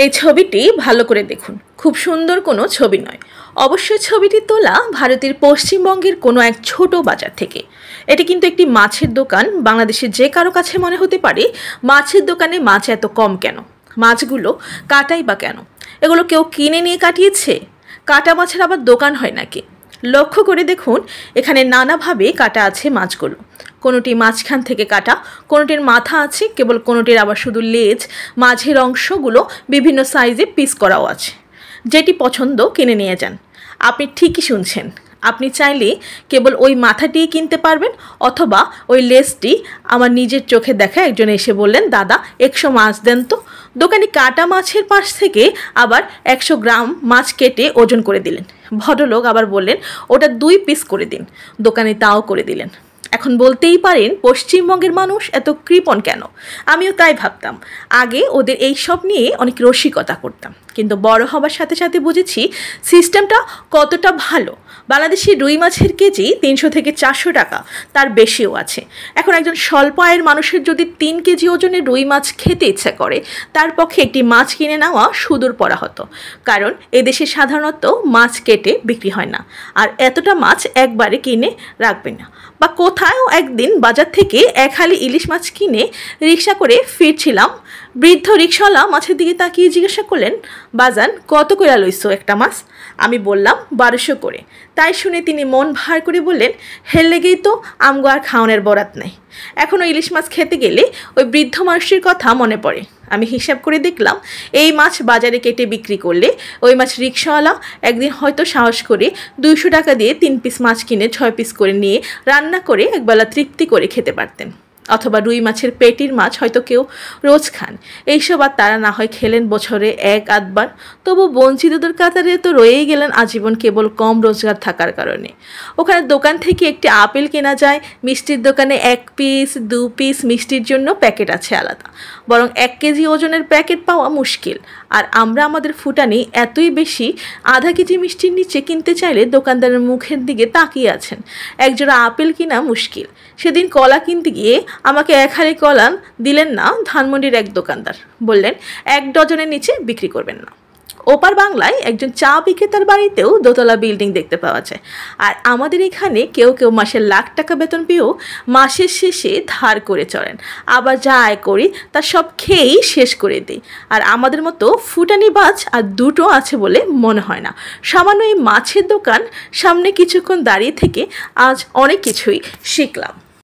এই ছবিটি ভালো করে দেখুন, খুব সুন্দর কোনো ছবি নয়। অবশ্যই ছবিটি তোলা ভারতের পশ্চিমবঙ্গের কোনো এক ছোট বাজার থেকে। এটি কিন্তু একটি মাছের দোকান। বাংলাদেশের যে কারো কাছে মনে হতে পারে মাছের দোকানে মাছ এত কম কেন, মাছগুলো কাটাই বা কেন, এগুলো কেউ কিনে নিয়ে কাটিয়েছে? কাটা মাছের আবার দোকান হয় নাকি? লক্ষ্য করে দেখুন, এখানে নানাভাবে কাটা আছে মাছগুলো। কোনোটি মাঝখান থেকে কাটা, কোনোটির মাথা আছে কেবল, কোনোটির আবার শুধু লেজ, মাঝের অংশগুলো বিভিন্ন সাইজে পিস করাও আছে। যেটি পছন্দ কিনে নিয়ে যান। আপনি ঠিকই শুনছেন, আপনি চাইলে কেবল ওই মাথাটিই কিনতে পারবেন, অথবা ওই লেজটি। আমার নিজের চোখে দেখা একজন এসে বললেন, দাদা 100 মাছ দেন তো। দোকানি কাটা মাছের পাশ থেকে আবার 100 গ্রাম মাছ কেটে ওজন করে দিলেন। ভদ্রলোক আবার বললেন, ওটা 2 পিস করে দিন। দোকানি তাও করে দিলেন। এখন বলতেই পারেন পশ্চিমবঙ্গের মানুষ এত কৃপণ কেন? আমিও তাই ভাবতাম। আগে ওদের এই সব নিয়ে অনেক রসিকতা করতাম, কিন্তু বড় হবার সাথে সাথে বুঝেছি সিস্টেমটা কতটা ভালো। বাংলাদেশি রুই মাছের কেজি 300 থেকে 400 টাকা, তার বেশিও আছে। এখন একজন স্বল্প আয়ের মানুষের যদি 3 কেজি ওজনের রুই মাছ খেতে ইচ্ছা করে, তার পক্ষে একটি মাছ কিনে নেওয়া সুদূর পড়া হতো। কারণ এদেশে সাধারণত মাছ কেটে বিক্রি হয় না, আর এতটা মাছ একবারে কিনে রাখবে না। বা কোথাও একদিন বাজার থেকে 1 হালি ইলিশ মাছ কিনে রিক্সা করে ফিরছিলাম। বৃদ্ধ রিক্সাওয়ালা মাছের দিকে তাকিয়ে জিজ্ঞাসা করলেন, বাজান কত করে লইছো একটা মাছ? আমি বললাম 1200 করে। তাই শুনে তিনি মন ভার করে বললেন, হেল লেগেই তো আমগো আর খাওয়ানোর বরাত নাই। এখনও ইলিশ মাছ খেতে গেলে ওই বৃদ্ধ মানুষটির কথা মনে পড়ে। আমি হিসাব করে দেখলাম, এই মাছ বাজারে কেটে বিক্রি করলে ওই মাছ রিক্সাওয়ালা একদিন হয়তো সাহস করে 200 টাকা দিয়ে 3 পিস মাছ কিনে 6 পিস করে নিয়ে রান্না করে একবেলা তৃপ্তি করে খেতে পারতেন। অথবা রুই মাছের পেটির মাছ হয়তো কেউ রোজ খান। এইসব আর তারা না হয় খেলেন বছরে 1-8 বার। তবু বঞ্চিতদের কাতারে তো রয়েই গেলেন আজীবন, কেবল কম রোজগার থাকার কারণে। ওখানে দোকান থেকে একটি আপেল কেনা যায়, মিষ্টির দোকানে 1 পিস 2 পিস মিষ্টির জন্য প্যাকেট আছে আলাদা। বরং 1 কেজি ওজনের প্যাকেট পাওয়া মুশকিল। আর আমরা আমাদের ফুটানি এতই বেশি, আধা কেজি মিষ্টির নিচে কিনতে চাইলে দোকানদারের মুখের দিকে তাকিয়ে আছেন। একজোড়া আপেল কিনা মুশকিল। সেদিন কলা কিনতে গিয়ে আমাকে 1 হালি কলা দিলেন না ধানমন্ডির এক দোকানদার। বললেন 1 ডজনের নিচে বিক্রি করবেন না। ওপার বাংলায় একজন চা বিক্রেতার বাড়িতেও দোতলা বিল্ডিং দেখতে পাওয়া যায়। আর আমাদের এখানে কেউ কেউ মাসে লাখ টাকা বেতন পেয়েও মাসের শেষে ধার করে চলেন। আবার যা আয় করি তা সব খেয়েই শেষ করে দিই। আর আমাদের মতো ফুটানি বাজ আর দুটো আছে বলে মনে হয় না। সামান্য এই মাছের দোকান সামনে কিছুক্ষণ দাঁড়িয়ে থেকে আজ অনেক কিছুই শিখলাম।